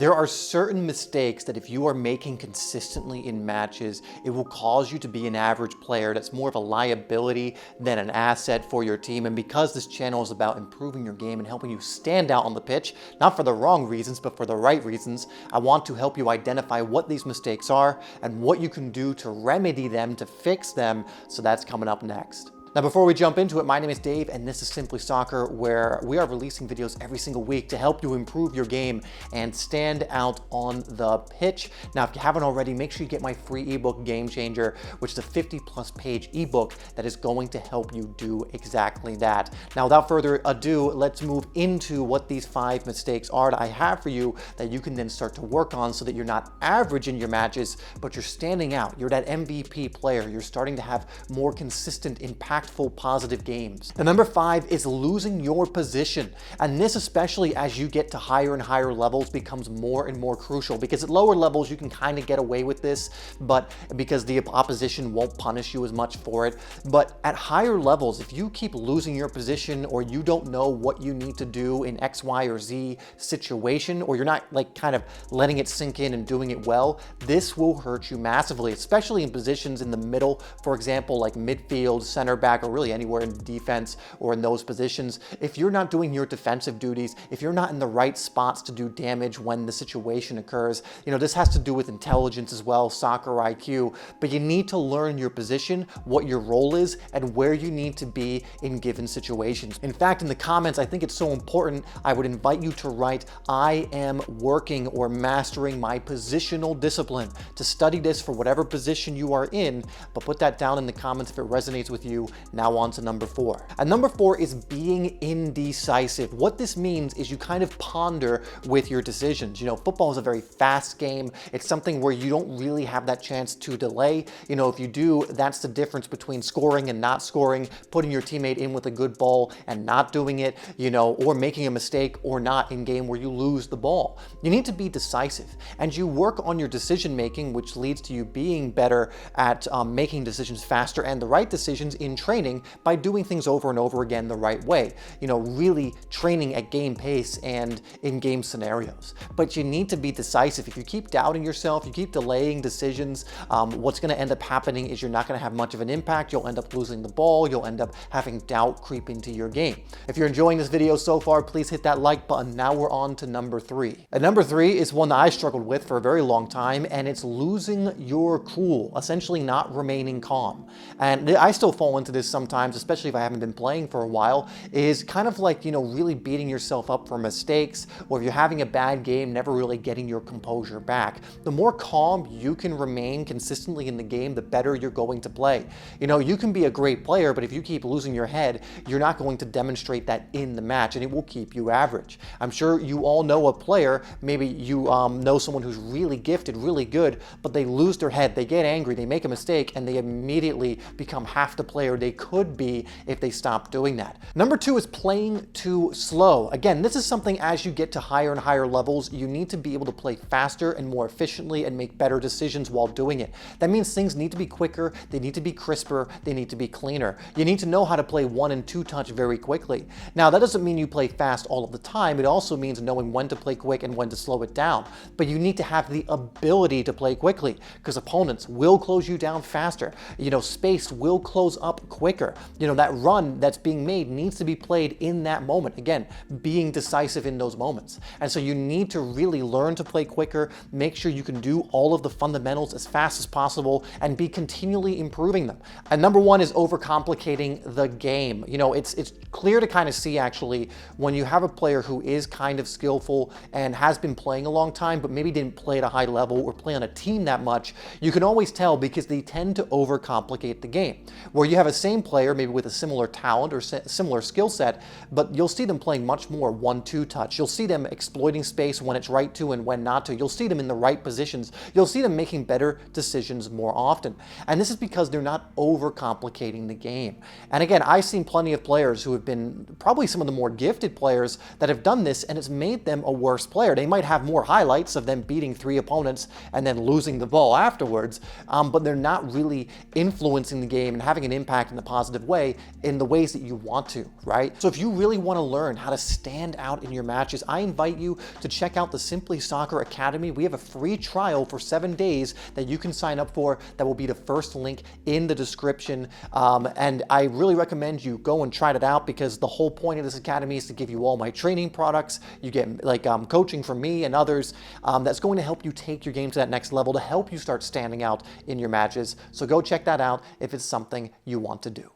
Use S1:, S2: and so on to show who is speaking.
S1: There are certain mistakes that if you are making consistently in matches, it will cause you to be an average player that's more of a liability than an asset for your team. And because this channel is about improving your game and helping you stand out on the pitch, not for the wrong reasons, but for the right reasons, I want to help you identify what these mistakes are and what you can do to remedy them, to fix them. So that's coming up next. Now, before we jump into it, my name is Dave, and this is Simply Soccer, where we are releasing videos every single week to help you improve your game and stand out on the pitch. Now, if you haven't already, make sure you get my free ebook, Game Changer, which is a 50+ page ebook that is going to help you do exactly that. Now, without further ado, let's move into what these 5 mistakes are that I have for you that you can then start to work on so that you're not average in your matches, but you're standing out. You're that MVP player. You're starting to have more consistent, impactful, positive games. The number 5 is losing your position. And this, especially as you get to higher and higher levels, becomes more and more crucial, because at lower levels you can kind of get away with this, but because the opposition won't punish you as much for it. But at higher levels, if you keep losing your position, or you don't know what you need to do in X, Y, or Z situation, or you're not like kind of letting it sink in and doing it well, this will hurt you massively, especially in positions in the middle, for example, like midfield, center back, or really anywhere in defense or in those positions. If you're not doing your defensive duties, if you're not in the right spots to do damage when the situation occurs, this has to do with intelligence as well, soccer IQ, but you need to learn your position, what your role is, and where you need to be in given situations. In fact, in the comments, I think it's so important, I would invite you to write, "I am working or mastering my positional discipline," to study this for whatever position you are in, but put that down in the comments if it resonates with you. Now on to number 4. And number 4 is being indecisive. What this means is you kind of ponder with your decisions. Football is a very fast game. It's something where you don't really have that chance to delay. If you do, that's the difference between scoring and not scoring, putting your teammate in with a good ball and not doing it, or making a mistake or not in game where you lose the ball. You need to be decisive, and you work on your decision making, which leads to you being better at making decisions faster and the right decisions in training by doing things over and over again the right way, really training at game pace and in game scenarios. But you need to be decisive. If you keep doubting yourself, you keep delaying decisions, what's going to end up happening is you're not going to have much of an impact. You'll end up losing the ball. You'll end up having doubt creep into your game. If you're enjoying this video so far, please hit that like button. Now we're on to number 3. And number 3 is one that I struggled with for a very long time, and it's losing your cool, essentially not remaining calm. And I still fall into this sometimes, especially if I haven't been playing for a while, is kind of like, really beating yourself up for mistakes, or if you're having a bad game, never really getting your composure back. The more calm you can remain consistently in the game, the better you're going to play. You can be a great player, but if you keep losing your head, you're not going to demonstrate that in the match, and it will keep you average. I'm sure you all know a player, maybe you know someone who's really gifted, really good, but they lose their head, they get angry, they make a mistake, and they immediately become half the player they could be if they stop doing that. Number 2 is playing too slow. Again, this is something as you get to higher and higher levels, you need to be able to play faster and more efficiently and make better decisions while doing it. That means things need to be quicker, they need to be crisper, they need to be cleaner. You need to know how to play 1 and 2 touch very quickly. Now, that doesn't mean you play fast all of the time. It also means knowing when to play quick and when to slow it down. But you need to have the ability to play quickly, because opponents will close you down faster. Space will close up quicker. That run that's being made needs to be played in that moment. Again, being decisive in those moments. And so you need to really learn to play quicker, make sure you can do all of the fundamentals as fast as possible, and be continually improving them. And number 1 is overcomplicating the game. It's clear to kind of see, actually, when you have a player who is kind of skillful and has been playing a long time, but maybe didn't play at a high level or play on a team that much, you can always tell because they tend to overcomplicate the game. Where you have a same player, maybe with a similar talent or similar skill set, but you'll see them playing much more 1-2 touch. You'll see them exploiting space when it's right to and when not to. You'll see them in the right positions. You'll see them making better decisions more often. And this is because they're not overcomplicating the game. And again, I've seen plenty of players who have been probably some of the more gifted players that have done this, and it's made them a worse player. They might have more highlights of them beating 3 opponents and then losing the ball afterwards, but they're not really influencing the game and having an impact impact in a positive way in the ways that you want to, right? So if you really want to learn how to stand out in your matches, I invite you to check out the Simplysoccer Academy. We have a free trial for 7 days that you can sign up for. That will be the first link in the description. And I really recommend you go and try it out, because the whole point of this academy is to give you all my training products. You get like coaching from me and others that's going to help you take your game to that next level, to help you start standing out in your matches. So go check that out if it's something you want to do.